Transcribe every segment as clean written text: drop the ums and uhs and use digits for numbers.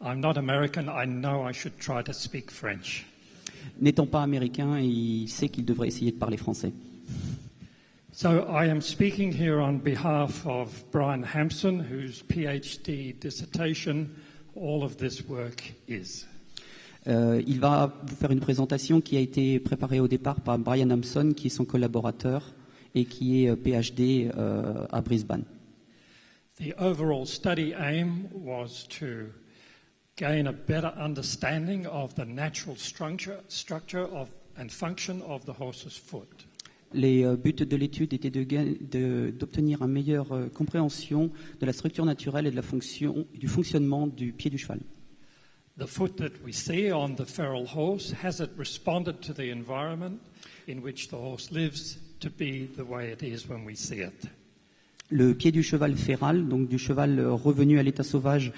I'm not American, I know I should try to speak French. N'étant pas américain, il sait qu'il devrait essayer de parler français. So I am speaking here on behalf of Brian Hampson, whose PhD dissertation all of this work is. Il va vous faire une présentation qui a été préparée au départ par Brian Hampson, qui est son collaborateur et qui est PhD à Brisbane. The overall study aim was to gain a better understanding of the natural structure of and function of the horse's foot. Les buts de l'étude étaient d'obtenir une meilleure compréhension de la structure naturelle et de du fonctionnement du pied du cheval. The foot that we see on the feral horse, has it responded to the environment in which the horse lives to be the way it is when we see it? Le pied du cheval féral, donc du cheval revenu à l'état sauvage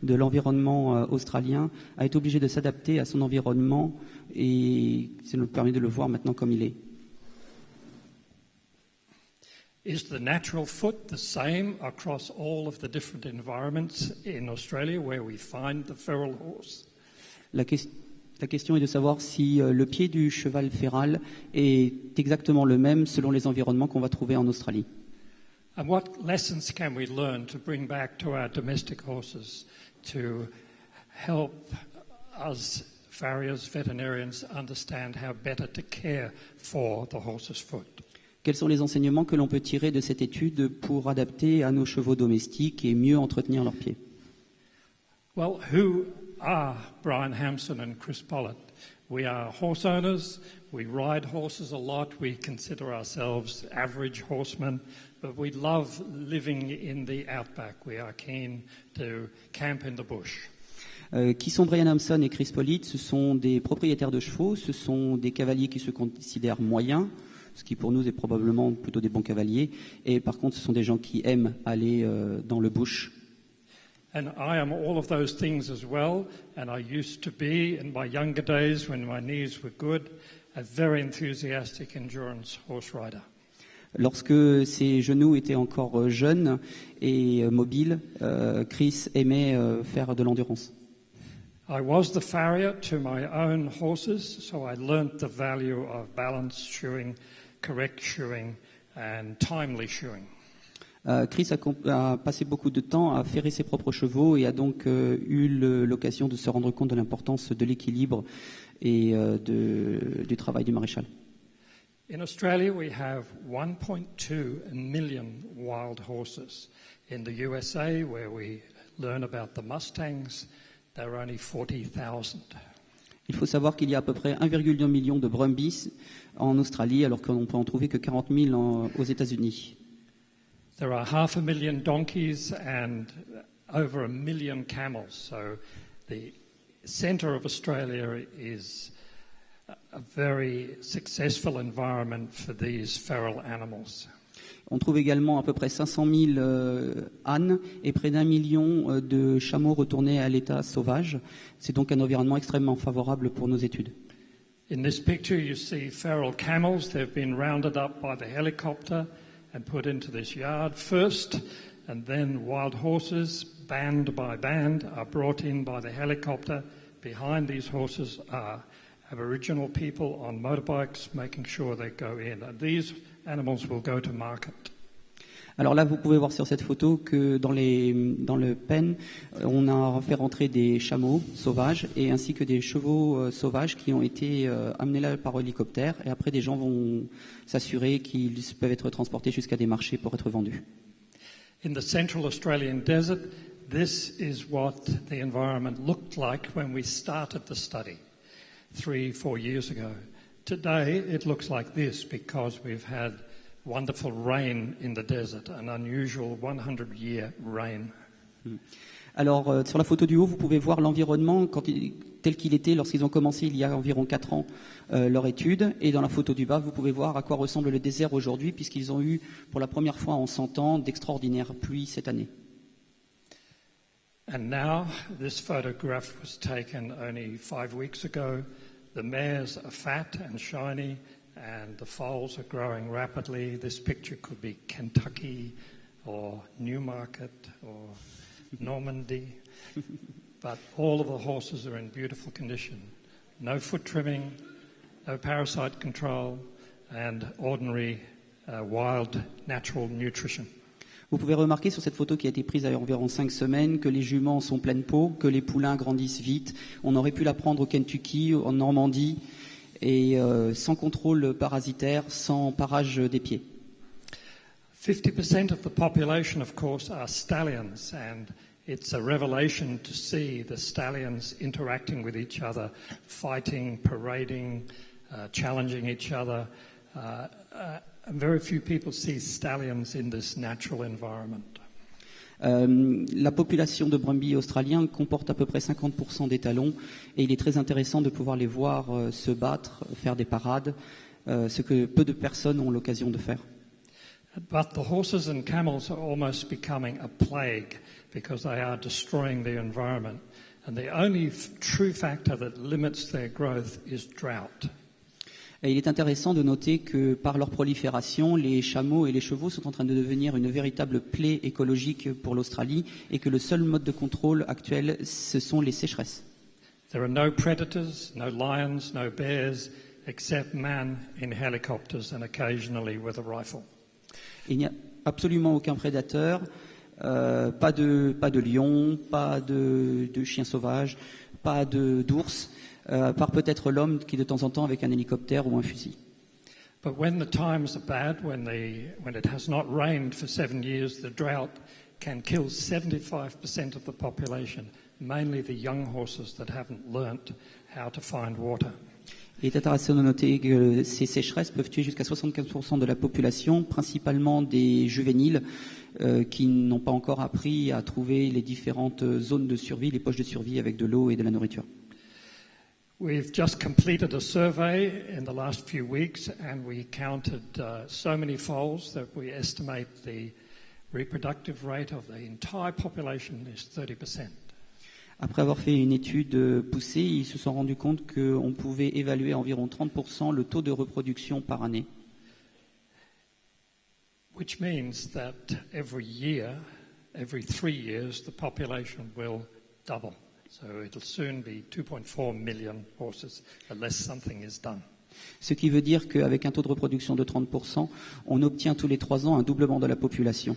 de l'environnement australien, a été obligé de s'adapter à son environnement et ça nous permet de le voir maintenant comme il est. Is the natural foot the same across all of the different environments in Australia where we find the feral horse? La question est de savoir si le pied du cheval féral est exactement le même selon les environnements qu'on va trouver en Australie. And what lessons can we learn to bring back to our domestic horses to help us farriers, veterinarians, understand how better to care for the horse's foot? Quels sont les enseignements que l'on peut tirer de cette étude pour adapter à nos chevaux domestiques et mieux entretenir leurs pieds? Well, who are Brian Hampson and Chris Pollitt? We are horse owners. We ride horses a lot. We consider ourselves average horsemen, but we love living in the outback. We are keen to camp in the bush. Qui sont Brian Hampson et Chris Pollitt? Ce sont des propriétaires de chevaux, ce sont des cavaliers qui se considèrent moyens, ce qui pour nous est probablement plutôt des bons cavaliers. Et par contre, ce sont des gens qui aiment aller dans le bush. And I am all of those things as well. And I used to be, in my younger days, when my knees were good, a very enthusiastic endurance horse rider. Lorsque ses genoux étaient encore jeunes et mobiles, Chris aimait faire de l'endurance. I was the farrier to my own horses, so I learnt the value of balanced shoeing, correct shoeing, and timely shoeing. Chris a passé beaucoup de temps à ferrer ses propres chevaux et a donc eu l'occasion de se rendre compte de l'importance de l'équilibre et du travail du maréchal. In Australia, we have 1.2 million wild horses. In the USA, where we learn about the Mustangs, there are only 40,000. Il faut savoir qu'il y a à peu près 1,2 million de Brumbies en Australie, alors qu'on peut en trouver que 40 000 aux États-Unis. There are 500,000 donkeys and over 1 million camels. So the centre of Australia is a very successful environment for these feral animals. On trouve également à peu près 500 000 ânes et près d'1 million de chameaux retournés à l'état sauvage. C'est donc un environnement extrêmement favorable pour nos études. In this picture, you see feral camels. They've been rounded up by the helicopter and put into this yard first, and then wild horses, band by band, are brought in by the helicopter. Behind these horses are Aboriginal people on motorbikes making sure they go in. And these animals will go to market. Alors là, vous pouvez voir sur cette photo que dans le pen, on a fait rentrer des chameaux sauvages et ainsi que des chevaux sauvages qui ont été amenés là par hélicoptère. Et après, des gens vont s'assurer qu'ils peuvent être transportés jusqu'à des marchés pour être vendus. In the central Australian desert, this is what the environment looked like when we started the study 3-4 years ago. Today, it looks like this because we've had wonderful rain in the desert, an unusual 100-year rain. Alors, sur la photo du haut, vous pouvez voir l'environnement tel qu'il était lorsqu'ils ont commencé il y a environ 4 ans leur étude. Et dans la photo du bas, vous pouvez voir à quoi ressemble le désert aujourd'hui, puisqu'ils ont eu pour la première fois en 100 ans d'extraordinaires pluies cette année. And now, this photograph was taken only 5 weeks ago. The mares are fat and shiny, and the foals are growing rapidly. This picture could be Kentucky or Newmarket or Normandy. but all of the horses are in beautiful condition. No foot trimming, no parasite control, and ordinary wild natural nutrition. Vous pouvez remarquer sur cette photo qui a été prise il y a environ 5 semaines que les juments sont pleines peau, que les poulains grandissent vite. On aurait pu la prendre au Kentucky, en Normandie, et sans contrôle parasitaire, sans parage des pieds. 50% of the population, of course, are stallions, and it's a revelation to see the stallions interacting with each other, fighting, parading, challenging each other. Very few people see stallions in this natural environment. La population de brumbies australiens comporte à peu près 50% des talons et il est très intéressant de pouvoir les voir se battre, faire des parades, ce que peu de personnes ont l'occasion de faire. But the horses and camels are almost becoming a plague because they are destroying the environment. And the only true factor that limits their growth is drought. Et il est intéressant de noter que par leur prolifération, les chameaux et les chevaux sont en train de devenir une véritable plaie écologique pour l'Australie et que le seul mode de contrôle actuel, ce sont les sécheresses. There are no predators, no lions, no bears, except man in helicopters and occasionally with a rifle. Il n'y a absolument aucun prédateur, pas de lion, pas de chien sauvage, pas d'ours, à part peut-être l'homme qui de temps en temps avec un hélicoptère ou un fusil. But when the times are bad, when it has not rained for 7 years, the drought can kill 75% of the population, mainly the young horses that haven't learnt how to find water. Il est intéressant de noter que ces sécheresses peuvent tuer jusqu'à 75% de la population, principalement des juvéniles qui n'ont pas encore appris à trouver les différentes zones de survie, les poches de survie avec de l'eau et de la nourriture. We've just completed a survey in the last few weeks and we counted so many foals that we estimate the reproductive rate of the entire population is 30%. Après avoir fait une étude poussée, ils se sont rendus compte qu'on pouvait évaluer à environ 30% le taux de reproduction par année. Which means that every year, every 3 years, the population will double. So it'll soon be 2.4 million horses unless something is done. Ce qui veut dire qu'avec un taux de reproduction de 30%, on obtient tous les 3 ans un doublement de la population.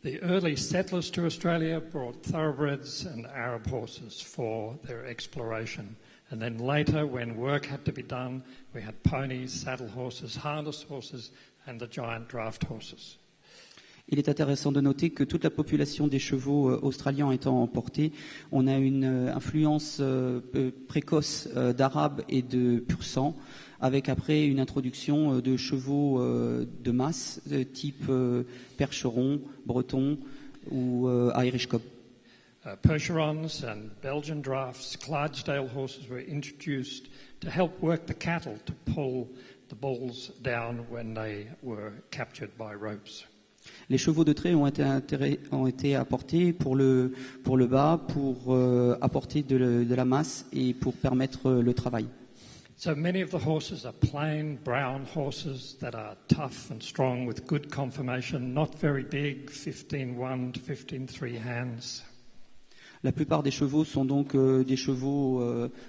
The early settlers to Australia brought thoroughbreds and Arab horses for their exploration. And then later, when work had to be done, we had ponies, saddle horses, harness horses, and the giant draft horses. Il est intéressant de noter que toute la population des chevaux australiens étant emportée, on a une influence précoce d'Arabes et de pur-sang, avec après une introduction de chevaux de masse, type percheron, breton ou Irish cob. Percherons and Belgian drafts, Clydesdale horses were introduced to help work the cattle to pull the bulls down when they were captured by ropes. Les chevaux de trait ont été apportés pour le bas, pour apporter de la masse et pour permettre le travail. So many of the horses are plain brown horses that are tough and strong with good conformation, not very big, 15-1 to 15-3 hands. La plupart des chevaux sont donc des chevaux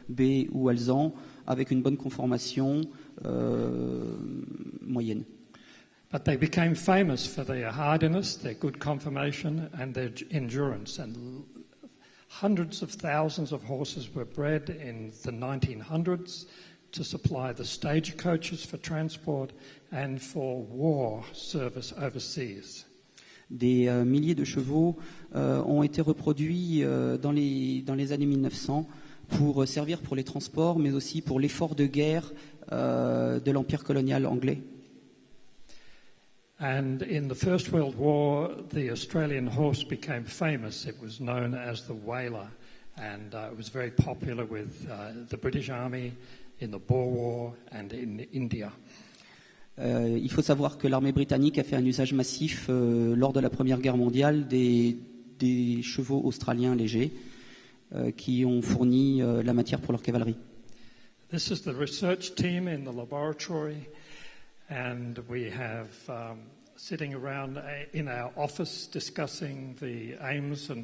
baies ou alezans avec une bonne conformation moyenne. But they became famous for their hardiness, their good conformation, and their endurance. And hundreds of thousands of horses were bred in the 1900s to supply the stagecoaches for transport and for war service overseas. Des milliers de chevaux ont été reproduits dans les années 1900 pour servir pour les transports, mais aussi pour l'effort de guerre de l'empire colonial anglais. And in the First World War, the Australian horse became famous. It was known as the Whaler, and it was very popular with the British Army in the Boer War and in India. Il faut savoir que l'armée britannique a fait un usage massif lors de la Première Guerre mondiale des chevaux australiens légers qui ont fourni la matière pour leur cavalerie. This is the research team in the laboratory. And we have sitting around in our office discussing the aims and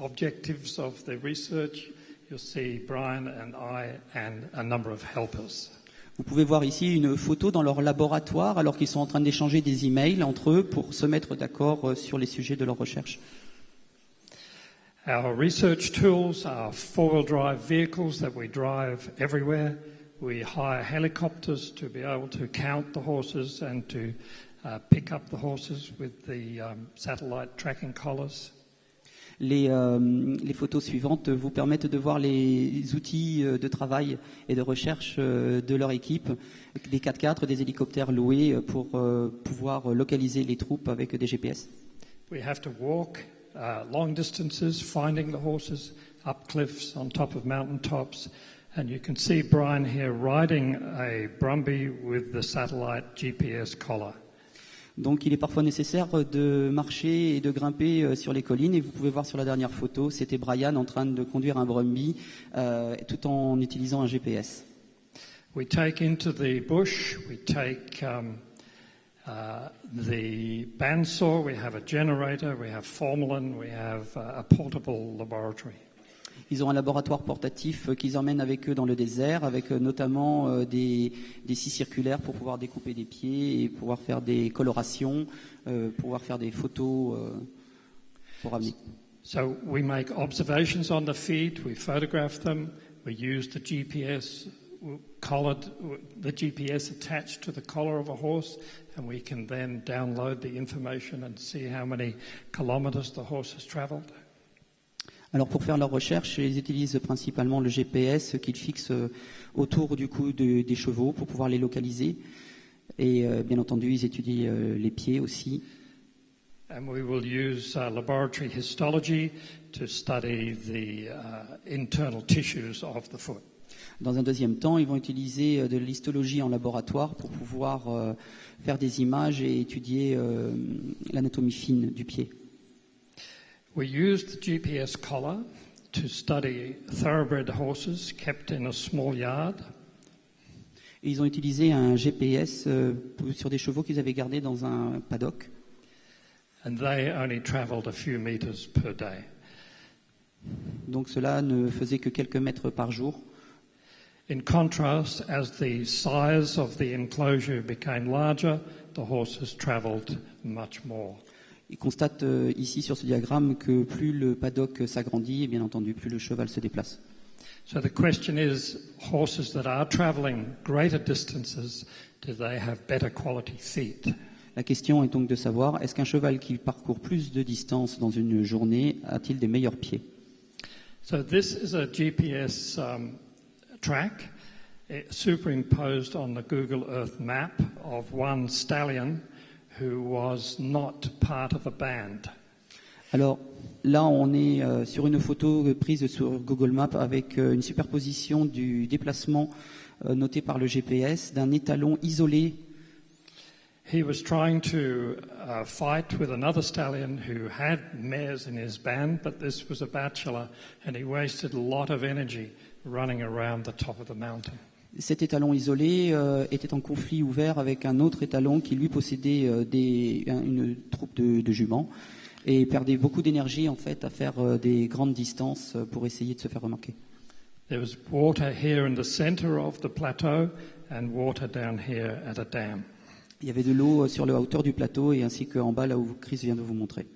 objectives of the research, you'll see Brian and I and a number of helpers. Vous pouvez voir ici une photo dans leur laboratoire alors qu'ils sont en train d'échanger des emails entre eux pour se mettre d'accord sur les sujets de leur recherche. Our research tools are four-wheel drive vehicles that we drive everywhere. We hire helicopters to be able to count the horses and to pick up the horses with the satellite tracking collars. Les photos suivantes vous permettent de voir les outils de travail et de recherche de leur équipe, des 4x4, des hélicoptères loués pour pouvoir localiser les troupes avec des GPS. We have to walk long distances, finding the horses up cliffs, on top of mountain tops. And you can see Brian here riding a Brumby with the satellite GPS collar. Donc il est parfois nécessaire de marcher et de grimper sur les collines. Et vous pouvez voir sur la dernière photo, c'était Brian en train de conduire un Brumby tout en utilisant un GPS. We take into the bush, we take the bandsaw, we have a generator, we have formalin, we have a portable laboratory. Ils ont un laboratoire portatif qu'ils emmènent avec eux dans le désert, avec notamment des scies circulaires pour pouvoir découper des pieds et pouvoir faire des colorations, pouvoir faire des photos pour amener. So we make observations on the feed, we photograph them, we use the GPS attached to the collar of a horse, and we can then download the information and see how many kilometers the horse has traveled. Alors pour faire leurs recherches, ils utilisent principalement le GPS qu'ils fixent autour du cou des chevaux pour pouvoir les localiser. Et bien entendu, ils étudient les pieds aussi. And we will use laboratory histology to study the internal tissues of the foot. Dans un deuxième temps, ils vont utiliser de l'histologie en laboratoire pour pouvoir faire des images et étudier l'anatomie fine du pied. We used the GPS collar to study thoroughbred horses kept in a small yard. Et ils ont utilisé un GPS sur des chevaux qu'ils avaient gardés dans un paddock. And they only traveled a few meters per day. Donc cela ne faisait que quelques mètres par jour. In contrast, as the size of the enclosure became larger, the horses traveled much more. Il constate ici sur ce diagramme que plus le paddock s'agrandit, et bien entendu, plus le cheval se déplace. So the question is, horses that are traveling greater distances, do they have better quality feet? La question est donc de savoir, est-ce qu'un cheval qui parcourt plus de distance dans une journée a-t-il des meilleurs pieds? So this is a GPS track superimposed on the Google Earth map of one stallion who was not part of a band. Alors là, on est sur une photo prise sur Google Maps avec une superposition du déplacement noté par le GPS d'un étalon isolé. He was trying to fight with another stallion who had mares in his band, but this was a bachelor, and he wasted a lot of energy running around the top of the mountain. Cet étalon isolé était en conflit ouvert avec un autre étalon qui lui possédait une troupe de juments et perdait beaucoup d'énergie en fait à faire des grandes distances pour essayer de se faire remarquer. There was water here in the center of the plateau and water down here at a dam. Il y avait de l'eau sur la hauteur du plateau et ainsi qu'en bas là où Chris vient de vous montrer.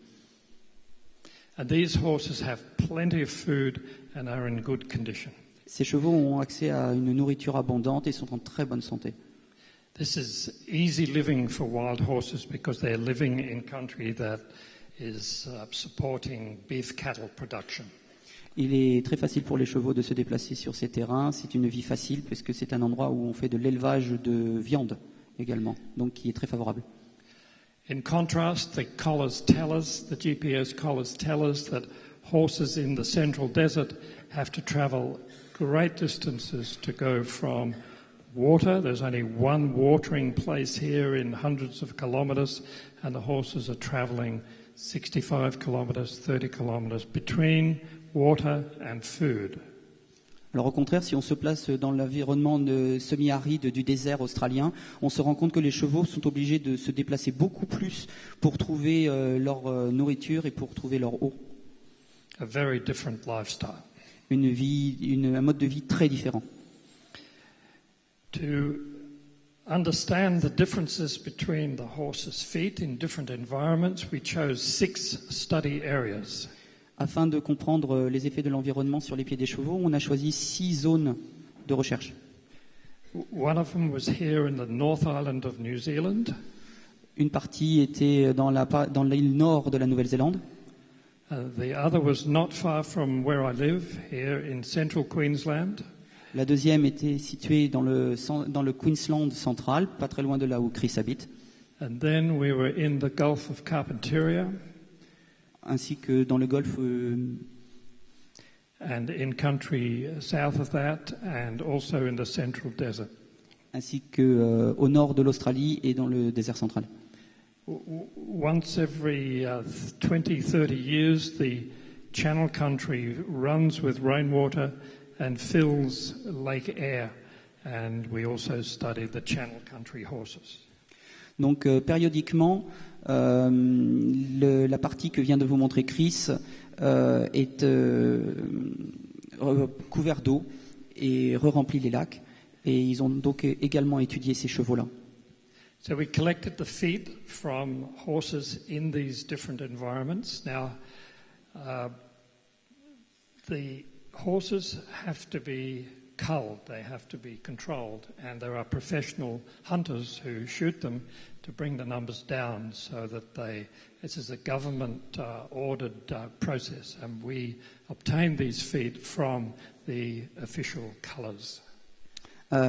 And these horses have plenty of food and are in good condition. Ces chevaux ont accès à une nourriture abondante et sont en très bonne santé. This is easy living for wild horses because they're living in country that is supporting beef cattle production. Il est très facile pour les chevaux de se déplacer sur ces terrains. C'est une vie facile puisque c'est un endroit où on fait de l'élevage de viande également, donc qui est très favorable. In contrast, the collars tell us, the GPS collars tell us that horses in the central desert have to travel great distances to go from water. There's only one watering place here in hundreds of kilometers, and the horses are traveling 65 kilometers, 30 kilometers between water and food. Alors au contraire, si on se place dans l'environnement semi-aride du désert australien, on se rend compte que les chevaux sont obligés de se déplacer beaucoup plus pour trouver leur nourriture et pour trouver leur eau. a very different lifestyle. Un mode de vie très différent. To understand the differences between the horse's feet in different environments, we chose 6 study areas. Afin de comprendre les effets de l'environnement sur les pieds des chevaux, on a choisi 6 zones de recherche. One of them was here in the North Island of New Zealand. Une partie était dans l'île nord de la Nouvelle-Zélande. The other was not far from where I live, here in central Queensland. La deuxième était située dans le Queensland central, pas très loin de là où Chris habite. And then we were in the Gulf of Carpentaria. Ainsi que dans le golfe and in country south of that, and also in the central desert. Ainsi que au nord de l'Australie et dans le désert central. Once every 20-30 years, the Channel Country runs with rainwater and fills Lake Eyre, and we also studied the Channel Country horses. Donc périodiquement, la partie que vient de vous montrer Chris est couvert d'eau et re-remplit les lacs. Et ils ont donc également étudié ces chevaux-là. So we collected the feet from horses in these different environments. Now, the horses have to be culled, they have to be controlled, and there are professional hunters who shoot them to bring the numbers down so that this is a government-ordered process, and we obtain these feet from the official cullers.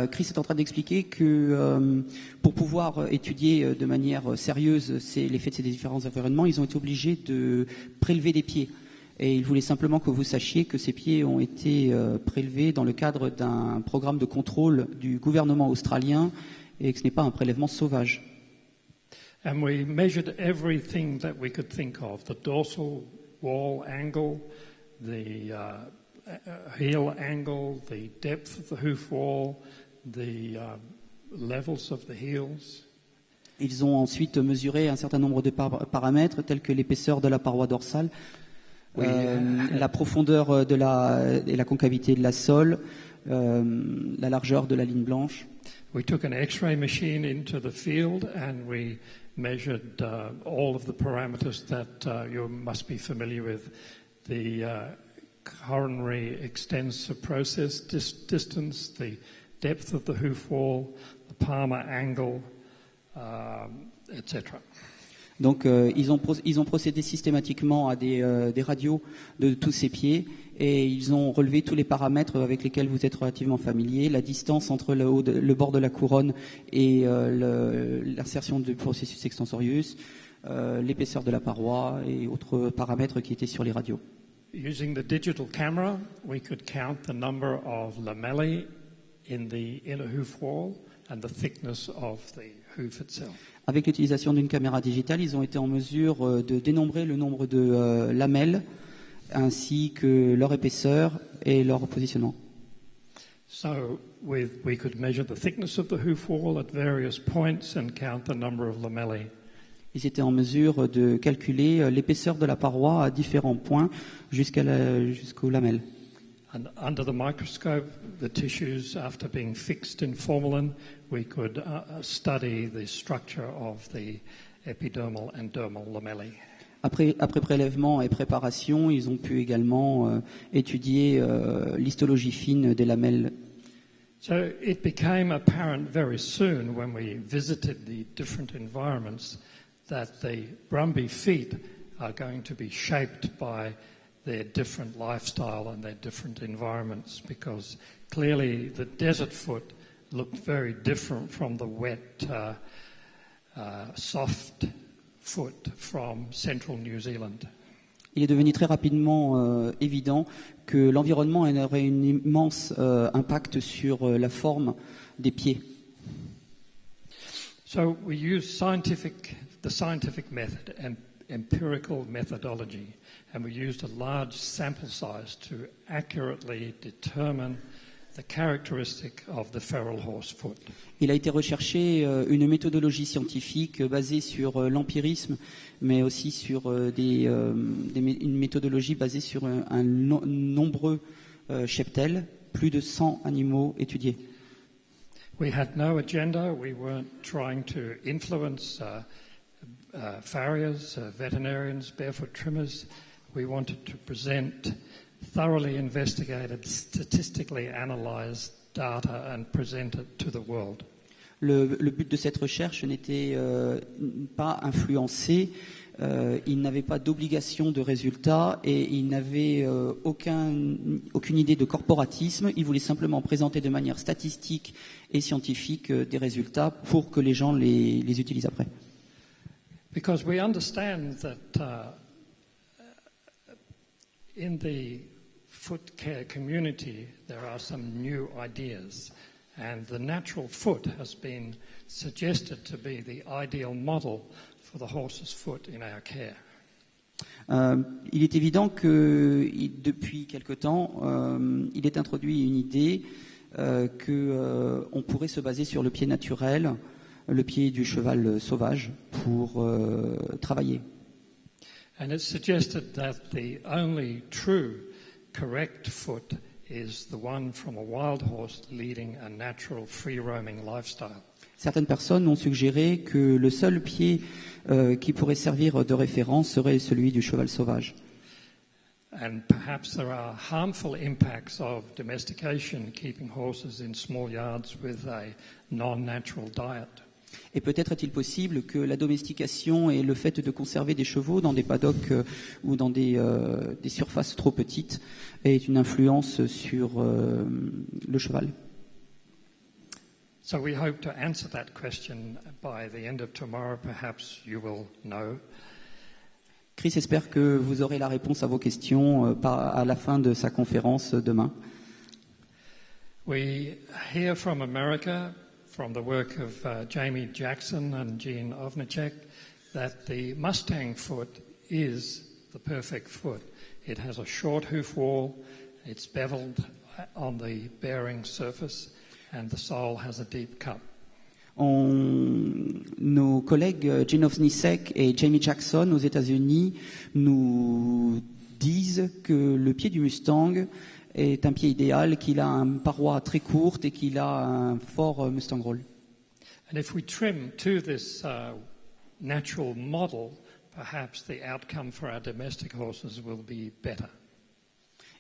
Chris est en train d'expliquer que pour pouvoir étudier de manière sérieuse l'effet de ces différents environnements, ils ont été obligés de prélever des pieds. Et il voulait simplement que vous sachiez que ces pieds ont été prélevés dans le cadre d'un programme de contrôle du gouvernement australien et que ce n'est pas un prélèvement sauvage. And we measured everything that we could think of, the dorsal wall angle, the heel angle, the depth of the hoof wall, the levels of the heels. Ils ont ensuite mesuré un certain nombre de paramètres tels que l'épaisseur de la paroi dorsale, la profondeur et la concavité de la sole, la largeur de la ligne blanche. We took an X-ray machine into the field and we measured all of the parameters that you must be familiar with. The coronary extensor process distance, the depth of the hoof wall, the palmar angle, etc. Donc ils ont procédé systématiquement à des radios de tous ces pieds et ils ont relevé tous les paramètres avec lesquels vous êtes relativement familiers, la distance entre le bord de la couronne et l'insertion du processus extensorius, l'épaisseur de la paroi et autres paramètres qui étaient sur les radios. Using the digital camera, we could count the number of lamellae in the inner hoof wall and the thickness of the hoof itself. Avec l'utilisation d'une caméra digitale, ils ont été en mesure de dénombrer le nombre de lamelles ainsi que leur épaisseur et leur positionnement. So we could measure the thickness of the hoof wall at various points and count the number of lamellae. Ils étaient en mesure de calculer l'épaisseur de la paroi à différents points jusqu'aux lamelles. And under the microscope, the tissues, after being fixed in formalin, we could study the structure of the epidermal and dermal lamellae. Après prélèvement et préparation, ils ont pu également étudier l'histologie fine des lamelles. So it became apparent very soon when we visited the different environments that the Brumby feet are going to be shaped by their different lifestyle and their different environments, because clearly the desert foot looked very different from the wet, soft foot from central New Zealand. Il est devenu très rapidement évident que l'environnement aurait un immense impact sur la forme des pieds. So we used the scientific method and empirical methodology, and we used a large sample size to accurately determine the characteristic of the feral horse foot. Il a été recherché une méthodologie scientifique basée sur l'empirisme, mais aussi sur une méthodologie basée sur nombreux cheptels, plus de 100 animaux étudiés. We had no agenda. We weren't trying to influence farriers, veterinarians, barefoot trimmers. We wanted to present thoroughly investigated, statistically analysed data and present it to the world. Le but de cette recherche n'était pas influencé, il n'avait pas d'obligation de résultat et il n'avait aucune idée de corporatisme. Il voulait simplement présenter de manière statistique et scientifique des résultats pour que les gens les utilisent après. Because we understand that in the foot care community there are some new ideas. And the natural foot has been suggested to be the ideal model for the horse's foot in our care. Il est évident que depuis quelque temps, il est introduit une idée qu'on pourrait se baser sur le pied naturel, le pied du cheval sauvage, pour travailler. And it's suggested that the only true correct foot is the one from a wild horse leading a natural free-roaming lifestyle. Certaines personnes ont suggéré que le seul pied qui pourrait servir de référence serait celui du cheval sauvage. And perhaps there are harmful impacts of domestication, keeping horses in small yards with a non-natural diet. Et peut-être est-il possible que la domestication et le fait de conserver des chevaux dans des paddocks ou dans des surfaces trop petites ait une influence sur le cheval. So we hope to answer that question by the end of tomorrow. Perhaps you will know. Chris espère que vous aurez la réponse à vos questions à la fin de sa conférence demain. We hear from America, from the work of Jamie Jackson and Gene Ovnicek, that the Mustang foot is the perfect foot. It has a short hoof wall, it's beveled on the bearing surface, and the sole has a deep cup. Nos collègues Gene Ovnicek et Jamie Jackson aux États-Unis nous disent que le pied du Mustang est un pied idéal, qu'il a une paroi très courte et qu'il a un fort Mustang roll. And if we trim to this natural model, perhaps the outcome for our domestic horses will be better.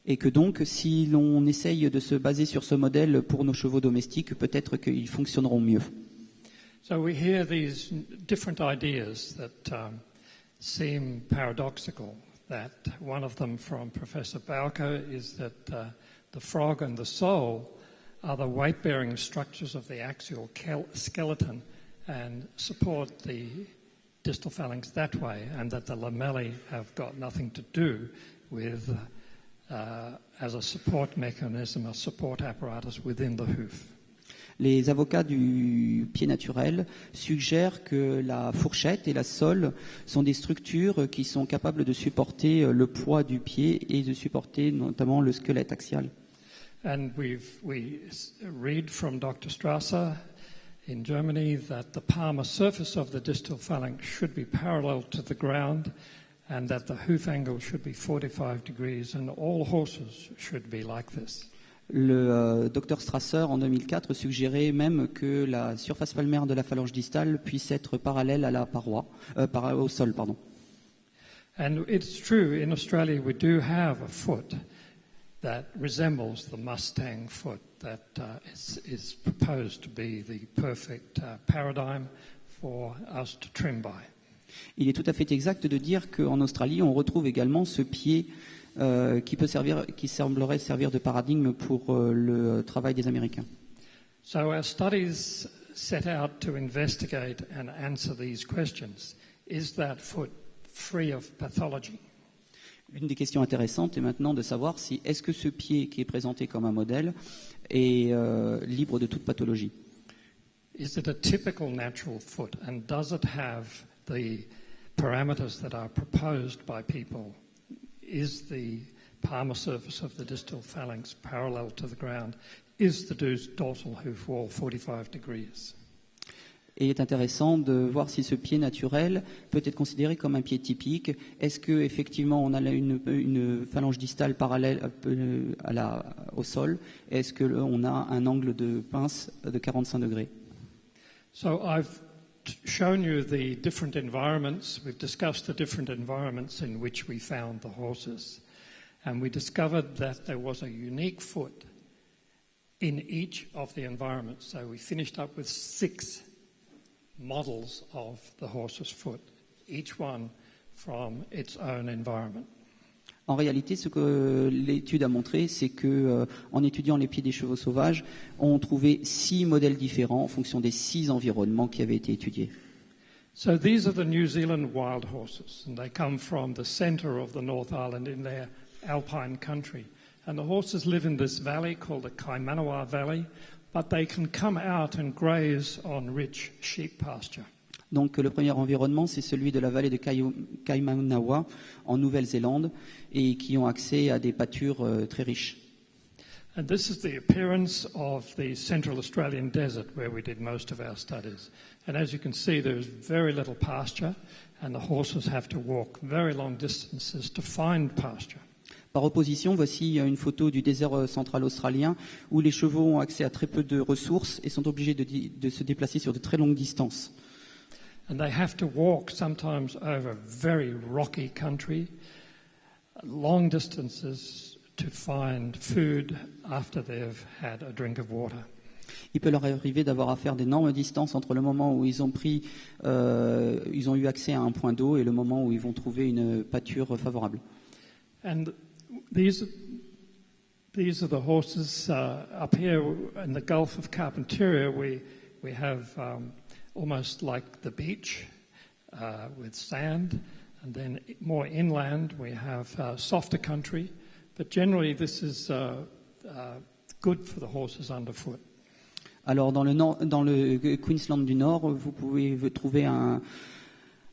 Et que donc, si l'on essaye de se baser sur ce modèle pour nos chevaux domestiques, peut-être qu'ils fonctionneront mieux. So we hear these different ideas that seem paradoxical. That one of them from Professor Bauker is that the frog and the sole are the weight-bearing structures of the axial skeleton and support the distal phalanx that way, and that the lamellae have got nothing to do with, as a support mechanism, a support apparatus within the hoof. Les avocats du pied naturel suggèrent que la fourchette et la sole sont des structures qui sont capables de supporter le poids du pied et de supporter notamment le squelette axial. And we read from Dr. Strasser in Germany that the palmar surface of the distal phalanx should be parallel to the ground and that the hoof angle should be 45 degrees, and all horses should be like this. Le Dr Strasser, en 2004, suggérait même que la surface palmaire de la phalange distale puisse être parallèle à la paroi, au sol, pardon. And it's true, in Australia we do have a foot that resembles the Mustang foot that is proposed to be the perfect paradigm for us to trim by. Il est tout à fait exact de dire qu'en Australie, on retrouve également ce pied qui semblerait servir de paradigme pour le travail des Américains. So our studies set out to investigate and answer these questions. Is that foot free of pathology? Une des questions intéressantes est maintenant de savoir si est-ce que ce pied qui est présenté comme un modèle est libre de toute pathologie. Is it a typical natural foot, and does it have the parameters that are proposed by people? Is the palmar surface of the distal phalanx parallel to the ground is the dorsal hoof wall 45 degrees. Et il est intéressant de voir si ce pied naturel peut être considéré comme un pied typique. Est-ce qu'effectivement on a là une phalange distale parallèle au sol? Est-ce qu'on a un angle de pince de 45 degrés? So I've shown you the different environments. We've discussed the different environments in which we found the horses. And we discovered that there was a unique foot in each of the environments. So we finished up with 6 models of the horse's foot, each one from its own environment. En réalité, ce que l'étude a montré, c'est que, en étudiant les pieds des chevaux sauvages, on trouvait 6 modèles différents en fonction des 6 environnements qui avaient été étudiés. So these are the New Zealand wild horses, and they come from the centre of the North Island in their alpine country. And the horses live in this valley called the Kaimanawa Valley, but they can come out and graze on rich sheep pasture. Donc le premier environnement, c'est celui de la vallée de Kaimanawa en Nouvelle-Zélande et qui ont accès à des pâtures très riches. And this is the appearance of the Central Australian desert where we did most of our studies. And as you can see, there is very little pasture, and the horses have to walk very long distances to find pasture. Par opposition, voici une photo du désert central australien où les chevaux ont accès à très peu de ressources et sont obligés de se déplacer sur de très longues distances. And they have to walk sometimes over very rocky country, long distances to find food after they've had a drink of water. Il peut leur arriver d'avoir à faire d'énormes distances entre le moment où ils ont eu accès à un point d'eau et le moment où ils vont trouver une pâture favorable. And these are the horses up here in the Gulf of Carpentaria. We have almost like the beach with sand, and then more inland we have softer country. But generally, this is good for the horses underfoot. Alors dans le Queensland du Nord, vous pouvez trouver un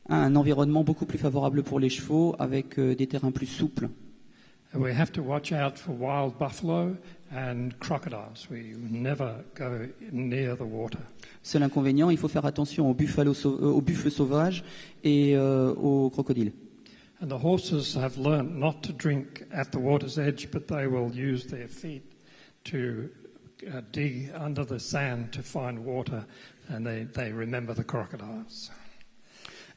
environnement beaucoup plus favorable pour les chevaux avec des terrains plus souples. We have to watch out for wild buffalo and crocodiles. We never go near the water. Seul inconvénient, il faut faire attention aux buffles sauvages et aux crocodiles. And the horses have learned not to drink at the water's edge, but they will use their feet to dig under the sand to find water, and they remember the crocodiles.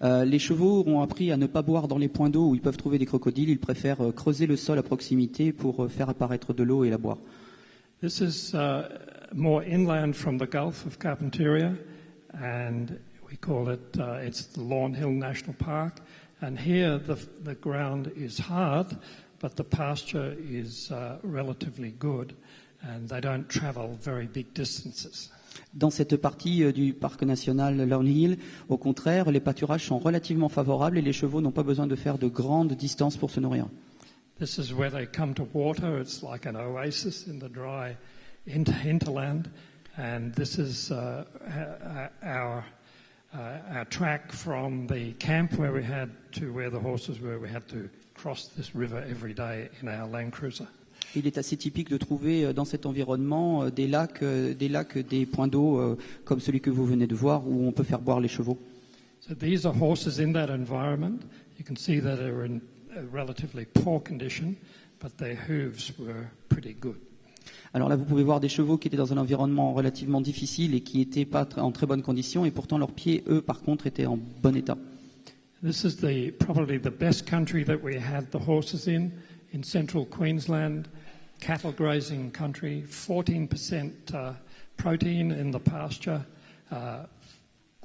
Les chevaux ont appris à ne pas boire dans les points d'eau où ils peuvent trouver des crocodiles. Ils préfèrent creuser le sol à proximité pour faire apparaître de l'eau et la boire. This is more inland from the Gulf of Carpentaria, and we call it, it's the Lawn Hill National Park. And here the ground is hard, but the pasture is relatively good, and they don't travel very big distances. Dans cette partie du parc national Lone Hill, au contraire, les pâturages sont relativement favorables et les chevaux n'ont pas besoin de faire de grandes distances pour se nourrir. This is where they come to water. It's like an oasis in the dry hinterland, and this is our track from the camp where we had to where the horses were. We had to cross this river every day in our Land Cruiser. Il est assez typique de trouver dans cet environnement des lacs, des points d'eau comme celui que vous venez de voir où on peut faire boire les chevaux. So these are horses in that environment. You can see that they're in a relatively poor condition, but their hooves were pretty good. Alors là, vous pouvez voir des chevaux qui étaient dans un environnement relativement difficile et qui n'étaient pas en très bonnes conditions, et pourtant leurs pieds, eux, par contre, étaient en bon état. This is probably the best country that we had the horses in central Queensland. Cattle grazing country, 14% protein in the pasture,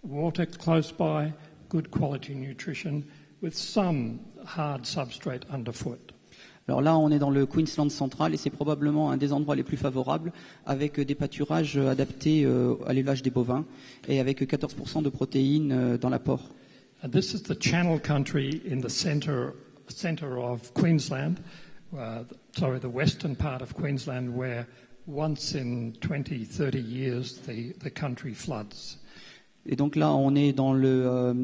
water close by, good quality nutrition, with some hard substrate underfoot. Alors là, on est dans le Queensland central et c'est probablement un des endroits les plus favorables avec des pâturages adaptés à l'élevage des bovins et avec 14% de protéines dans l'apport. And this is the Channel country in the center of Queensland. The western part of Queensland, where once in 20, 30 years the country floods. Et donc là, on est dans le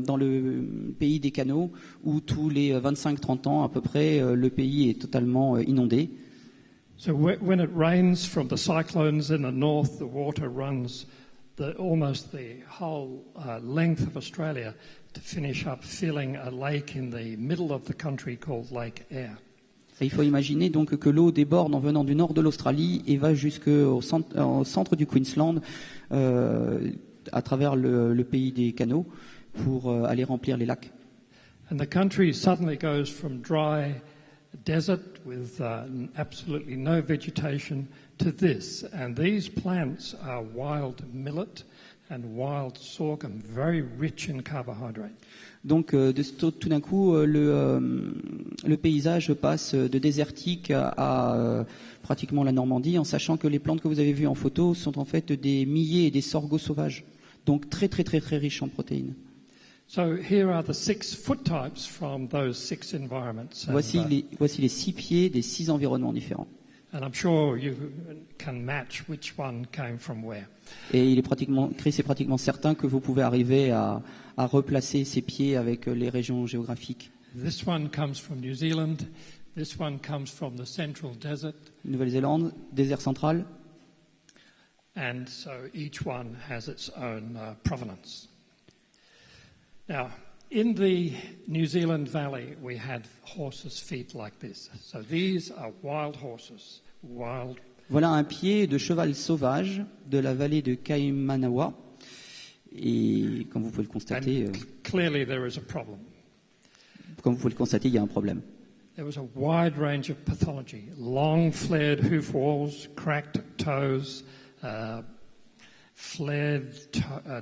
pays des canaux, où tous les 25-30 ans à peu près, le pays est totalement inondé. So when it rains from the cyclones in the north, the water runs almost the whole length of Australia to finish up filling a lake in the middle of the country called Lake Eyre. Et il faut imaginer donc que l'eau déborde en venant du nord de l'Australie et va jusqu'au centre du Queensland, à travers le pays des canaux, pour aller remplir les lacs. And the country suddenly goes from dry desert with absolutely no vegetation to this. And these plants are wild millet and wild sorghum, very rich in carbohydrate. Donc tout d'un coup, le paysage passe de désertique à pratiquement la Normandie, en sachant que les plantes que vous avez vues en photo sont en fait des millet et des sorgho sauvages, donc très très très très riches en protéines. So here are the 6 foot types from those 6 environments. Voici les 6 pieds des 6 environnements différents. And I'm sure you can match which one came from where. Et Chris est pratiquement certain que vous pouvez arriver à replacer ces pieds avec les régions géographiques. This one comes from New Zealand. This one comes from the central desert. Nouvelle-Zélande, désert central. And so each one has its own provenance. Now, in the New Zealand Valley, we had horses' feet like this. So these are wild horses, wild. Voilà un pied de cheval sauvage de la vallée de Kaimanawa. Et comme vous pouvez le constater, Clearly there is a problem. Il y a un problème. There was a wide range of pathology: long flared hoof walls, cracked toes, flared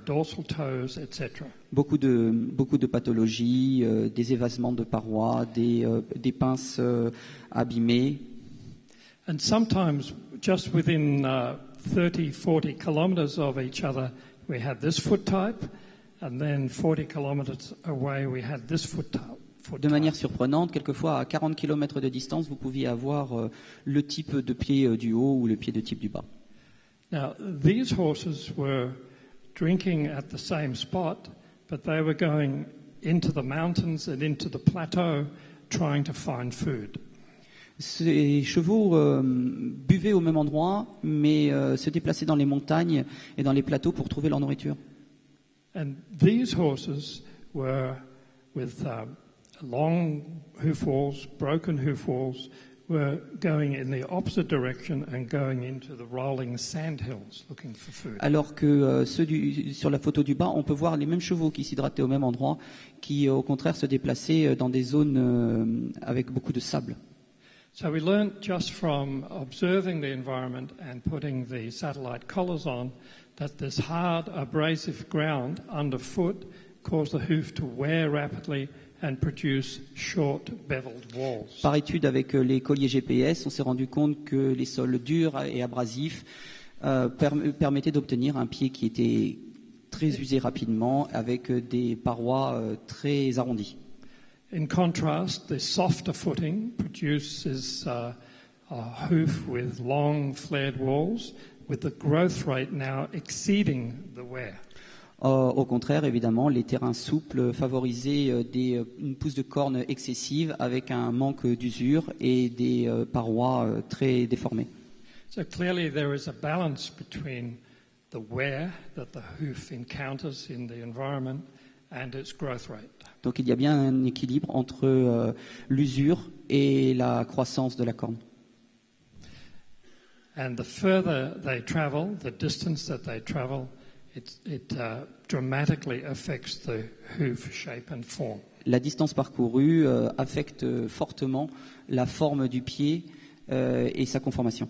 dorsal toes, etc. Beaucoup de pathologies, des évasements de parois, des pinces abîmées. And sometimes just within 30, 40 kilometers of each other, we had this foot type, and then 40 kilometers away, we had this foot type. De manière surprenante, quelquefois à 40 km de distance, vous pouviez avoir le type de pied du haut ou le pied de type du bas. Now, these horses were drinking at the same spot, but they were going into the mountains and into the plateau trying to find food. Ces chevaux buvaient au même endroit, mais se déplaçaient dans les montagnes et dans les plateaux pour trouver leur nourriture. And these horses were with long hoof walls, broken hoof walls, were going in the opposite direction and going into the rolling sand hills looking for food. Alors que sur la photo du bas, on peut voir les mêmes chevaux qui s'hydrataient au même endroit, qui au contraire se déplaçaient dans des zones avec beaucoup de sable. So we learned just from observing the environment and putting the satellite collars on that this hard abrasive ground underfoot caused the hoof to wear rapidly and produce short beveled walls. Par étude avec les colliers GPS, on s'est rendu compte que les sols durs et abrasifs permettaient d'obtenir un pied qui était très usé rapidement, avec des parois très arrondies. In contrast, the softer footing produces a hoof with long flared walls, with the growth rate now exceeding the wear. Au contraire, évidemment, les terrains souples favorisaient une pousse de corne excessive avec un manque d'usure et des parois très déformées. So clearly there is a balance between the wear that the hoof encounters in the environment and its growth rate. Donc il y a bien un équilibre entre l'usure et la croissance de la corne. And the further they travel, the distance that they travel, it dramatically affects the hoof shape and form. La distance parcourue affecte fortement la forme du pied et sa conformation.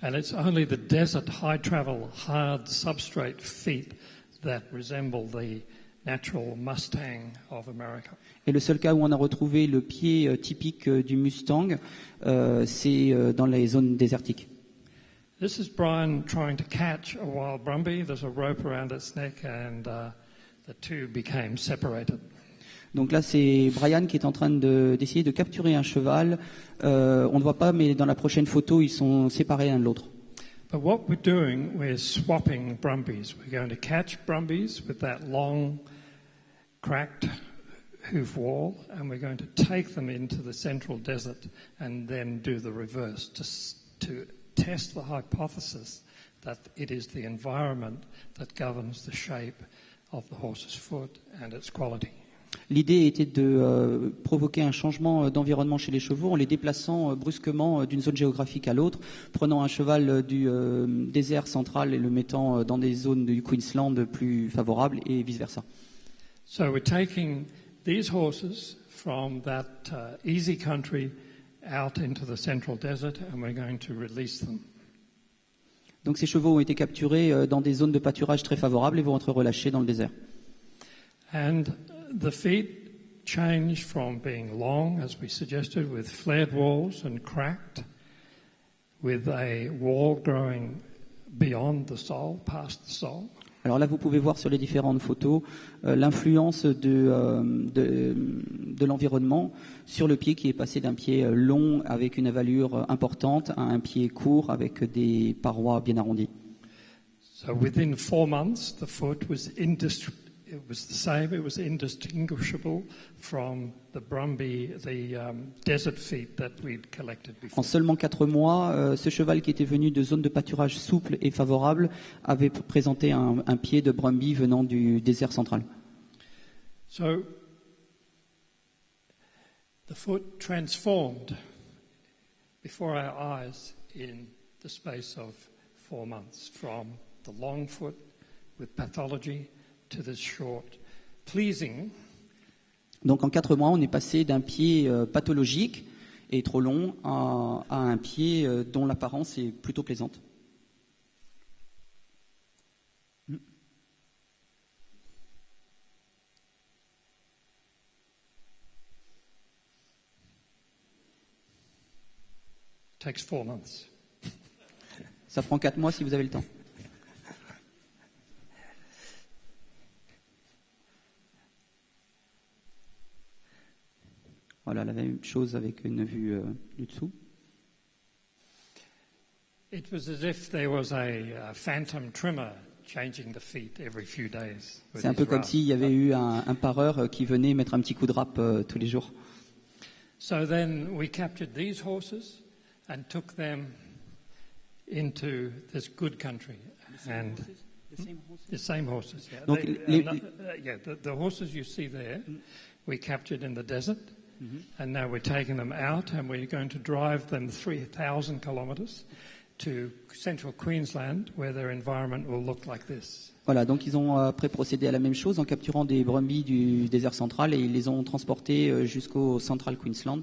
And it's only the desert high travel, hard substrate feet that resemble the natural Mustang of America. Et le seul cas où on a retrouvé le pied typique du Mustang, c'est dans les zones désertiques. This is Brian trying to catch a wild brumby. There's a rope around its neck, and the two became separated. Donc là, c'est Brian qui est en train d'essayer de capturer un cheval. On ne voit pas, mais dans la prochaine photo, ils sont séparés l'un de l'autre. But what we're doing, we're swapping brumbies. We're going to catch brumbies with that long, cracked hoof wall, and we're going to take them into the central desert and then do the reverse to test the hypothesis that it is the environment that governs the shape of the horse's foot and its quality. L'idée était de provoquer un changement d'environnement chez les chevaux en les déplaçant brusquement d'une zone géographique à l'autre, prenant un cheval du désert central et le mettant dans des zones du Queensland plus favorables et vice-versa. So we're taking these horses from that easy country out into the central desert and we're going to release them. Donc ces chevaux ont été capturés dans des zones de pâturage très favorables et vont être relâchés dans le désert. And the feet change from being long, as we suggested, with flared walls and cracked, with a wall growing beyond the sole, past the sole. Alors là, vous pouvez voir sur les différentes photos l'influence de l'environnement sur le pied qui est passé d'un pied long avec une avalure importante à un pied court avec des parois bien arrondies. So within 4 months, the foot was it was the same. It was indistinguishable from the brumby, the desert feet that we'd collected before. En seulement 4 mois, ce cheval qui était venu de zones de pâturage souples et favorables avait présenté un pied de brumby venant du désert central. So the foot transformed before our eyes in the space of 4 months, from the long foot with pathology to this short, pleasing. Donc en 4 mois, on est passé d'un pied pathologique et trop long à un pied dont l'apparence est plutôt plaisante. Takes 4 months. Ça prend 4 mois si vous avez le temps. Voilà, la même chose avec une vue du dessous. It was as if there was a phantom trimmer changing the feet every few days. C'est un peu comme s'il y avait eu un pareur qui venait mettre un petit coup de râpe tous les jours. So then we captured these horses and took them into this good country. And the same horses. Yeah. Donc, The horses you see there, we captured in the desert. And now we're taking them out and we're going to drive them 3,000 kilometers to central Queensland where their environment will look like this. Voilà, donc ils ont après procédé à la même chose en capturant des brumbies du désert central et ils les ont transportés jusqu'au Central Queensland.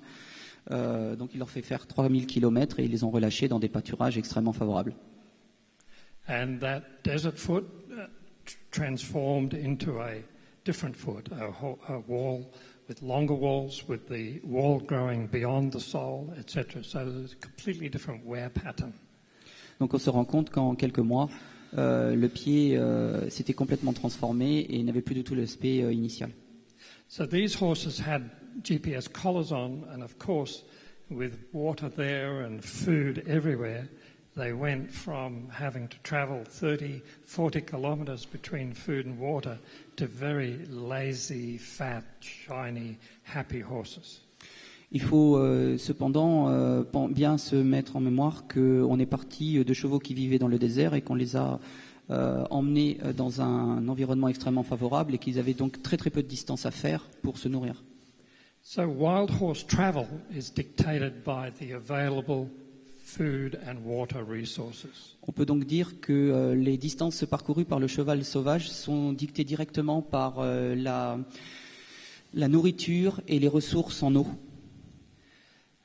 Donc il leur fait faire 3000 km et ils les ont relâchés dans des pâturages extrêmement favorables. And that desert foot transformed into a different foot, a wall with longer walls, with the wall growing beyond the sole, etc. So there's a completely different wear pattern. Donc on se rend compte qu'en quelques mois, le pied s'était complètement transformé et n'avait plus du tout l'aspect initial. So these horses had GPS collars on, and of course, with water there and food everywhere, they went from having to travel 30, 40 kilometers between food and water to very lazy, fat, shiny, happy horses. Il faut cependant bien se mettre en mémoire qu'on est parti de chevaux qui vivaient dans le désert et qu'on les a emmenés dans un environnement extrêmement favorable et qu'ils avaient donc très très peu de distance à faire pour se nourrir. So wild horse travel is dictated by the available food and water resources. On peut donc dire que les distances parcourues par le cheval sauvage sont dictées directement par la nourriture et les ressources en eau.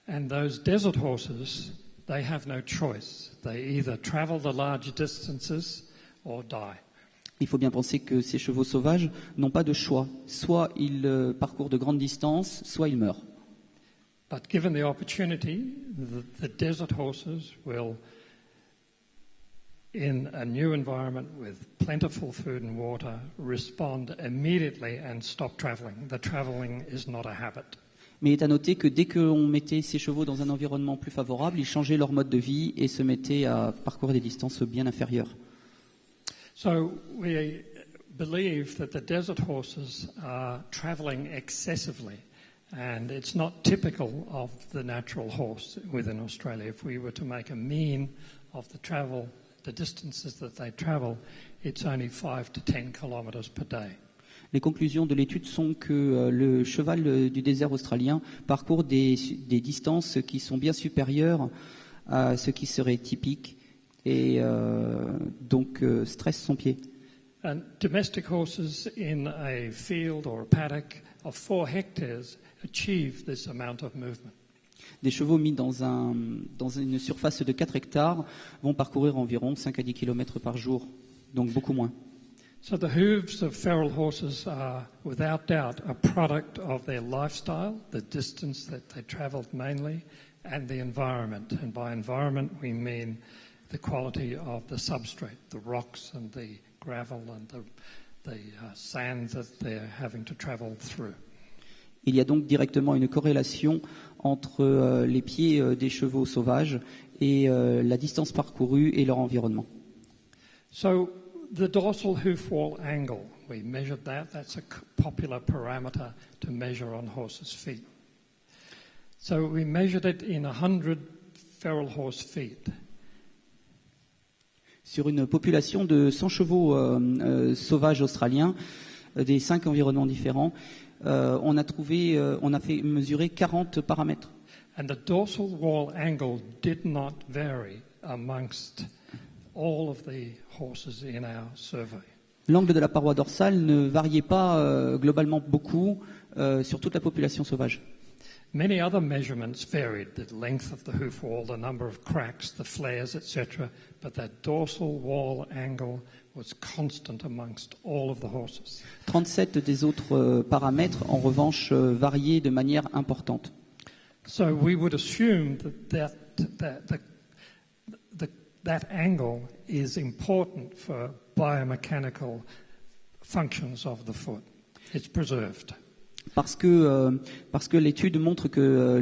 And those desert horses, they have no choice. They either travel the large distances or die. Il faut bien penser que ces chevaux sauvages n'ont pas de choix. Soit ils parcourent de grandes distances, soit ils meurent. But given the opportunity, the desert horses will, in a new environment with plentiful food and water, respond immediately and stop traveling. The traveling is not a habit. Mais il est à noter que dès qu'on mettait ces chevaux dans un environnement plus favorable, ils changeaient leur mode de vie et se mettaient à parcourir des distances bien inférieures. So we believe that the desert horses are travelling excessively, and it's not typical of the natural horse within Australia. If we were to make a mean of the distances that they travel, it's only 5 to 10 kilometres per day. Les conclusions de l'étude sont que le cheval du désert australien parcourt des distances qui sont bien supérieures à ce qui serait typique et donc stresse son pied. And domestic horses in a field or a paddock of 4 hectares achieve this amount of movement. Des chevaux mis dans une surface de 4 hectares vont parcourir environ 5 à 10 km par jour, donc beaucoup moins. So the hooves of feral horses are, without doubt, a product of their lifestyle, the distance that they travelled mainly, and the environment. And by environment, we mean the quality of the substrate, the rocks and the gravel and the sand that they're having to travel through. Il y a donc directement une corrélation entre les pieds des chevaux sauvages et la distance parcourue et leur environnement. So the dorsal hoof wall angle, we measured that. That's a popular parameter to measure on horses' feet. So we measured it in 100 feral horse feet. Sur une population de 100 chevaux sauvages australiens, des 5 environnements différents, on a fait mesurer 40 paramètres. And the dorsal wall angle did not vary amongst all of the horses in our survey. L'angle de la paroi dorsale ne variait pas globalement beaucoup sur toute la population sauvage. Many other measurements varied, the length of the hoof wall, the number of cracks, the flares, etc. But that dorsal wall angle was constant amongst all of the horses. 37 des autres paramètres, en revanche, variaient de manière importante. So we would assume that angle is important for biomechanical functions of the foot. It's preserved. Parce que l'étude montre que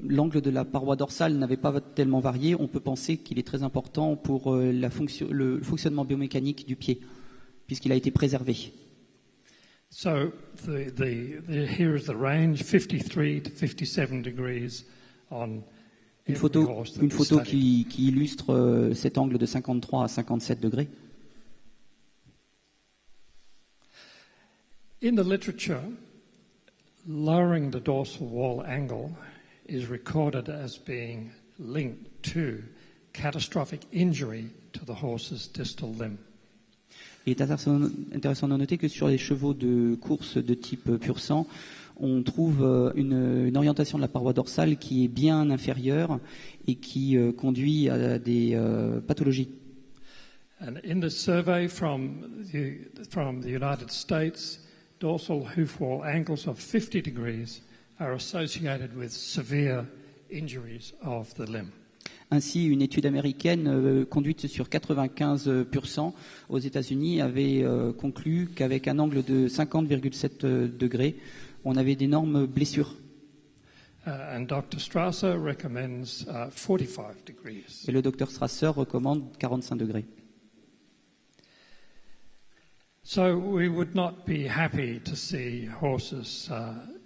l'angle de la paroi dorsale n'avait pas tellement varié, on peut penser qu'il est très important pour le fonctionnement biomécanique du pied, puisqu'il a été préservé. So here is the range, 53 to 57 degrees on Une photo qui illustre cet angle de 53 à 57 degrés. In the literature, lowering the dorsal wall angle is recorded as being linked to catastrophic injury to the horse's distal limb. Il est intéressant de noter que sur les chevaux de course de type pur sang, on trouve une orientation de la paroi dorsale qui est bien inférieure et qui conduit à des pathologies. And in the survey from the United States, dorsal hoof wall angles of 50 degrees are associated with severe injuries of the limb. Ainsi, une étude américaine conduite sur 95% aux États-Unis avait conclu qu'avec un angle de 50,7 degrés, on avait d'énormes blessures. And Dr. Strasser recommends 45 degrees. Et le docteur Strasser recommande 45 degrés. So we would not be happy to see horses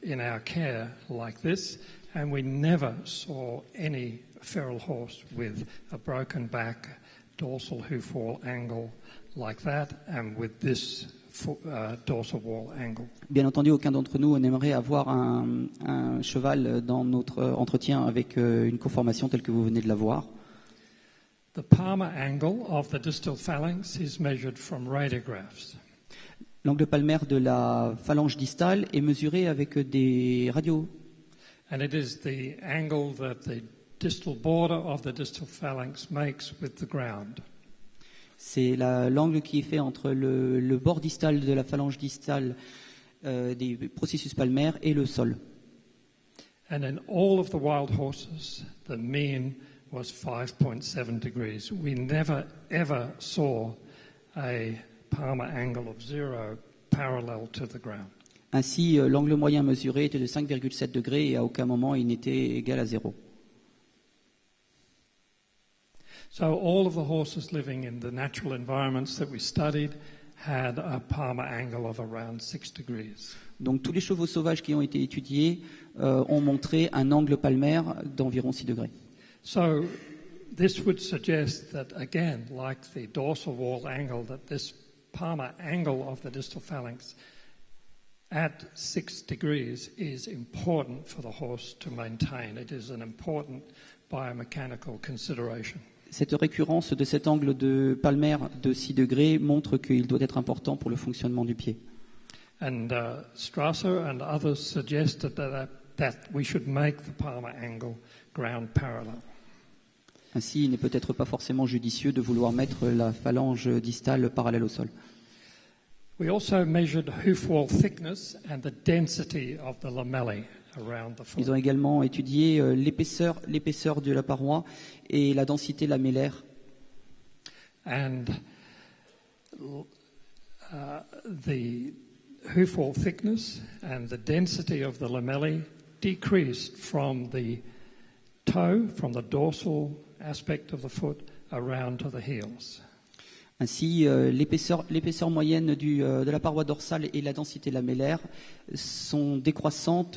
in our care like this, and we never saw any feral horse with a broken back, dorsal hoof wall angle like that, and with this dorsal wall angle. Bien entendu, aucun d'entre nous n'aimerait avoir un cheval dans notre entretien avec une conformation telle que vous venez de la voir. The palmar angle of the distal phalanx is measured from radiographs. L'angle palmaire de la phalange distale est mesuré avec des radios. And it is the angle that the distal border of the distal phalanx makes with the ground. C'est l'angle qui est fait entre le bord distal de la phalange distale des processus palmaires et le sol. And in all of the wild horses, the mean was 5.7 degrees. We never ever saw a palmar angle of 0 parallel to the ground. Ainsi, l'angle moyen mesuré était de 5,7 degrés et à aucun moment il n'était égal à 0. So all of the horses living in the natural environments that we studied had a Palmer angle of around 6 degrees. Donc tous les chevaux sauvages qui ont été étudiés ont montré un angle palmaire d'environ 6 degrés. So this would suggest that, again, like the dorsal wall angle, that this Palmer angle of the distal phalanx at 6 degrees is important for the horse to maintain. It is an important biomechanical consideration. Cette récurrence de cet angle de palmaire de 6 degrés montre qu'il doit être important pour le fonctionnement du pied. And Strasser and others suggested that we should make the Palmer angle ground parallel. Ainsi, il n'est peut-être pas forcément judicieux de vouloir mettre la phalange distale parallèle au sol. We also measured hoof wall thickness and the density of the lamellae around the foot. Ils ont également étudié l'épaisseur de la paroi et la densité lamellaire. And the hoof wall thickness and the density of the lamellae decreased from the toe, from the dorsal aspect of the foot, around to the heels. Ainsi, l'épaisseur moyenne de la paroi dorsale et la densité lamellaire sont décroissantes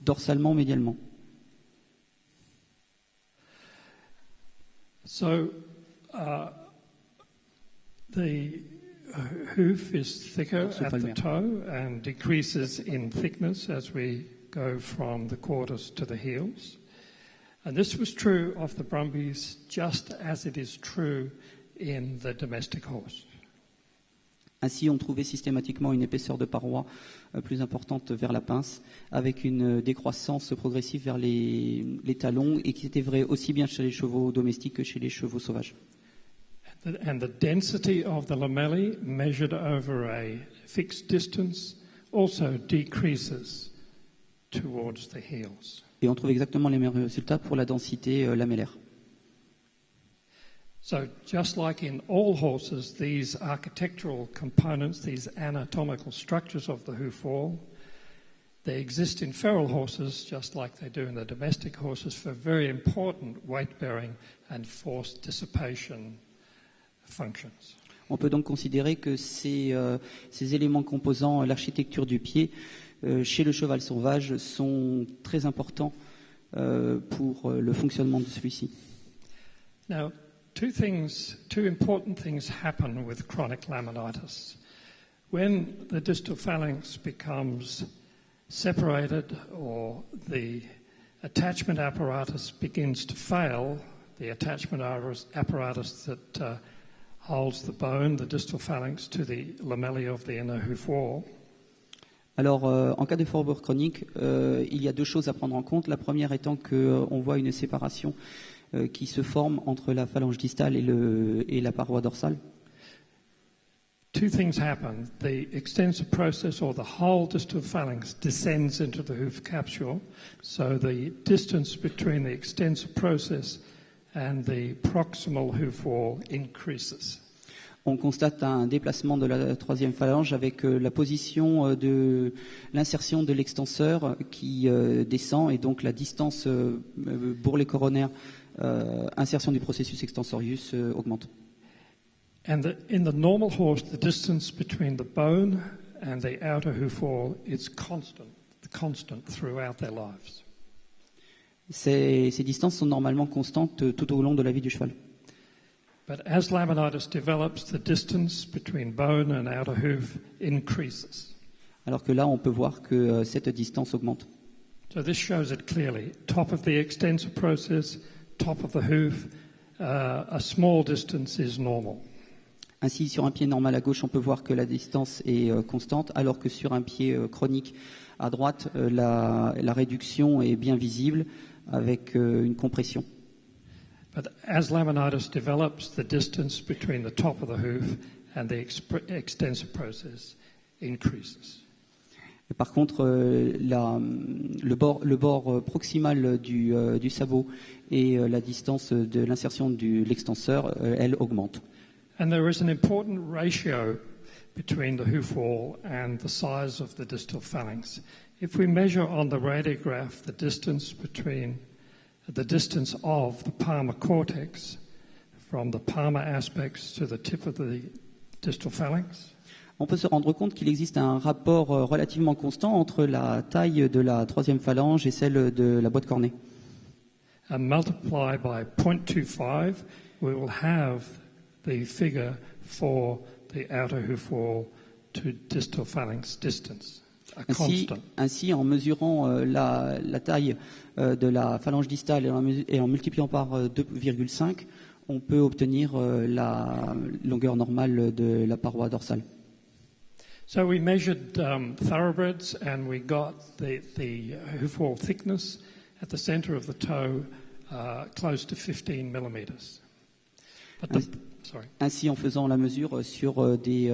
dorsalement, médialement. So the hoof is thicker at the toe and decreases in thickness as we go from the quarters to the heels. And this was true of the Brumbies just as it is true in the domestic horse. Ainsi, on trouvait systématiquement une épaisseur de paroi plus importante vers la pince, avec une décroissance progressive vers les talons, et qui était vrai aussi bien chez les chevaux domestiques que chez les chevaux sauvages. And the density of the lamellae measured over a fixed distance also decreases towards the heels. Et on trouve exactement les mêmes résultats pour la densité lamellaire. So just like in all horses, these architectural components, these anatomical structures of the hoof wall, they exist in feral horses just like they do in the domestic horses for very important weight-bearing and force dissipation functions. On peut donc considérer que ces éléments composant l'architecture du pied chez le cheval sauvage sont très importants pour le fonctionnement de celui-ci. Now, two important things happen with chronic laminitis. When the distal phalanx becomes separated or the attachment apparatus begins to fail, the attachment apparatus that holds the bone, the distal phalanx, to the lamellae of the inner hoof wall. Alors, en cas de fourberie chronique, il y a deux choses à prendre en compte. La première étant qu'on voit une séparation qui se forme entre la phalange distale et la paroi dorsale. Two things happen. The extensor process, or the whole distal phalanx, descends into the hoof capsule, so the distance between the extensor process and the proximal hoof wall increases. On constate un déplacement de la troisième phalange avec la position de l'insertion de l'extenseur qui descend, et donc la distance bourrelet coronaire, insertion du processus extensorius augmente. And in the normal horse, the distance between the bone and the outer hoof wall is constant throughout their lives. Ces distances sont normalement constantes tout au long de la vie du cheval. But as laminitis develops, the distance between bone and outer hoof increases. Alors que là, on peut voir que cette distance augmente. So this shows it clearly. Top of the extensor process, top of the hoof, a small distance is normal. Ainsi, sur un pied normal à gauche, on peut voir que la distance est constante, alors que sur un pied chronique à droite, la réduction est bien visible avec une compression. But as laminitis develops, the distance between the top of the hoof and the extensor process increases. Et par contre, le bord proximal du sabot et la distance de l'insertion de l'extenseur, elle augmente. And there is an important ratio between the hoof wall and the size of the distal phalanx. If we measure on the radiograph the distance of the palmar cortex from the palmar aspects to the tip of the distal phalanx, On peut se rendre compte qu'il existe un rapport relativement constant entre la taille de la troisième phalange et celle de la boîte cornée. and multiply by 0.25, we will have the figure for the outer hoof wall to distal phalanx distance, a constant. Ainsi, en mesurant la taille de la phalange distale et en multipliant par 2,5, on peut obtenir la longueur normale de la paroi dorsale. So we measured thoroughbreds, and we got the hoof wall thickness at the center of the toe close to 15 millimeters. Ainsi, en faisant la mesure sur des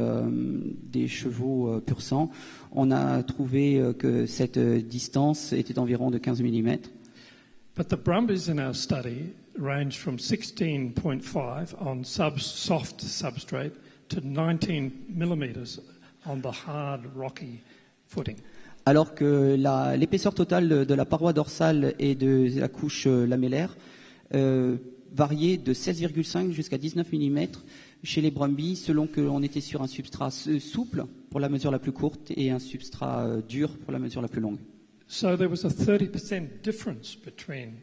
chevaux pur sang, on a trouvé que cette distance était d'environ de 15 mm. But the Brumbies in our study range from 16.5 on soft substrate to 19 millimeters on the hard, rocky footing. Alors que l'épaisseur totale de la paroi dorsale et de la couche lamellaire variait de 16,5 jusqu'à 19 mm chez les Brumbies, selon que l'on était sur un substrat souple pour la mesure la plus courte et un substrat dur pour la mesure la plus longue. So there was a 30% difference between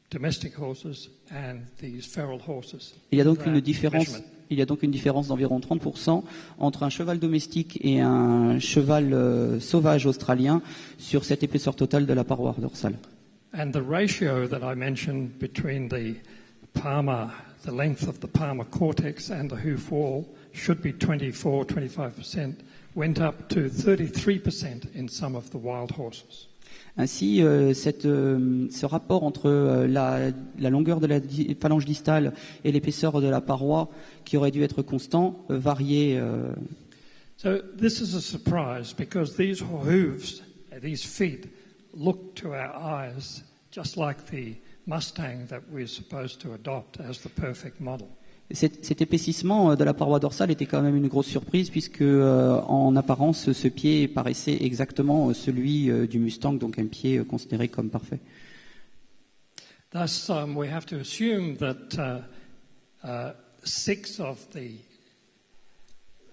domestic horses and these feral horses. Il y a donc une différence d'environ 30% entre un cheval domestique et un cheval sauvage australien sur cette épaisseur totale de la paroi dorsale. And the ratio that I mentioned between the length of the palmar cortex and the hoof wall should be 25%, went up to 33% in some of the wild horses. Ainsi, ce rapport entre la longueur de la phalange distale et l'épaisseur de la paroi, qui aurait dû être constant, variait. So this is a surprise because these hooves, these feet, look to our eyes just like the Mustang that we're supposed to adopt as the perfect model. Cet épaississement de la paroi dorsale était quand même une grosse surprise puisque, en apparence, ce pied paraissait exactement celui du Mustang, donc un pied considéré comme parfait. Thus, we have to assume that 6 of the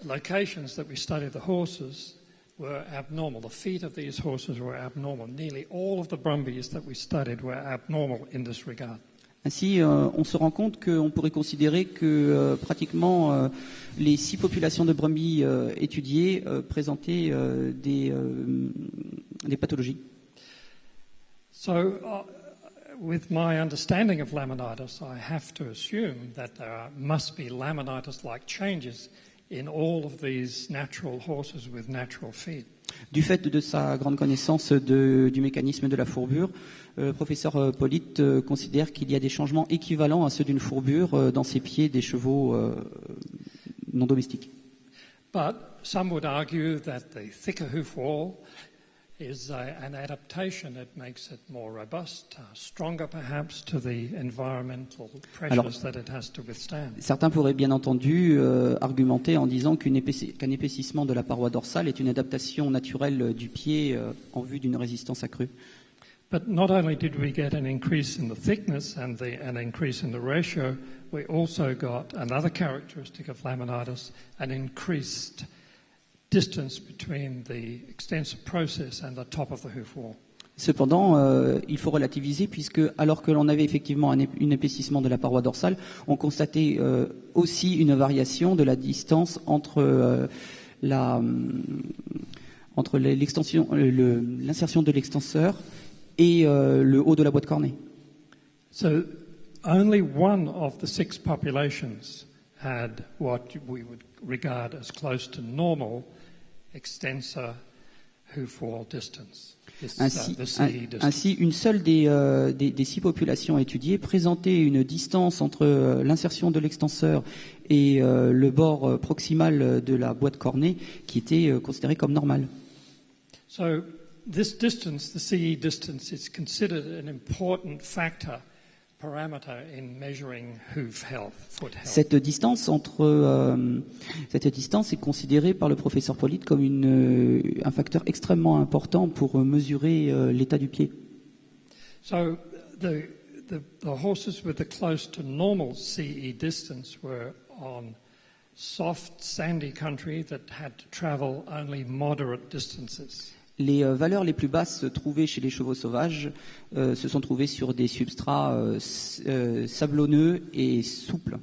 locations that we studied the horses were abnormal. The feet of these horses were abnormal. Nearly all of the Brumbies that we studied were abnormal in this regard. Ainsi, on se rend compte qu'on pourrait considérer que pratiquement les 6 populations de Brumbies étudiées présentaient des pathologies. So, with my understanding of laminitis, I have to assume that there must be laminitis-like changes in all of these natural horses with natural feet. Du fait de sa grande connaissance du mécanisme de la fourbure, le professeur Pollitt considère qu'il y a des changements équivalents à ceux d'une fourbure dans ces pieds des chevaux non domestiques. But some would argue that the thicker hoof wall is an adaptation that makes it more robust, stronger perhaps to the environmental pressures that it has to withstand. Certains pourraient bien entendu argumenter en disant qu'un épaississement de la paroi dorsale est une adaptation naturelle du pied en vue d'une résistance accrue. But not only did we get an increase in the thickness and an increase in the ratio, we also got another characteristic of laminitis, an increased distance between the extensive process and the top of the hoof wall. Cependant, il faut relativiser puisque, alors que l'on avait effectivement un épaississement de la paroi dorsale, on constatait aussi une variation de la distance entre l'insertion de l'extenseur et le haut de la boîte cornée. So, only one of the 6 populations had what we would regard as close to normal extensor hoof wall distance. Ainsi, une seule des 6 populations étudiées présentait une distance entre l'insertion de l'extenseur et le bord proximal de la boîte cornée qui était considérée comme normale. So, this distance, the CE distance, is considered an important factor parameter in measuring hoof health, foot health. Cette distance est considérée par le professeur Pollitt comme un facteur extrêmement important pour mesurer l'état du pied. So the horses with the close to normal CE distance were on soft, sandy country that had to travel only moderate distances. Les valeurs les plus basses trouvées chez les chevaux sauvages se sont trouvées sur des substrats sablonneux et souples.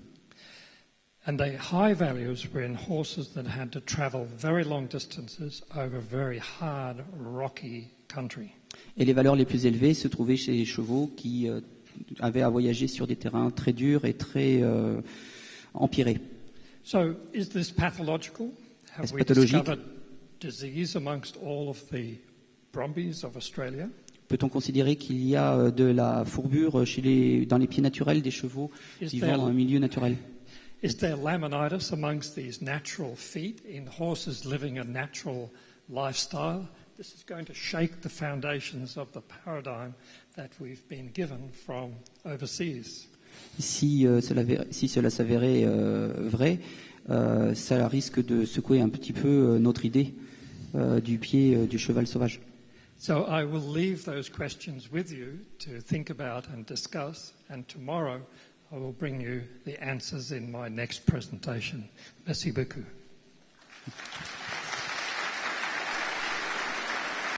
And the high values were in horses that had to travel very long distances over very hard, rocky country. Et les valeurs les plus élevées se trouvaient chez les chevaux qui avaient à voyager sur des terrains très durs et très empirés. So, is this pathological? Have Est-ce we pathologique? discovered disease amongst all of the Brumbies of Australia? Peut-on considérer qu'il y a de la fourbure dans les pieds naturels des chevaux vivant dans un milieu naturel? Is there laminitis amongst these natural feet in horses living a natural lifestyle? This is going to shake the foundations of the paradigm that we've been given from overseas. Si cela s'avérait vrai, ça risque de secouer un petit peu notre idée du pied du cheval sauvage. So I will leave those questions with you to think about and discuss, and tomorrow I will bring you the answers in my next presentation. Merci beaucoup.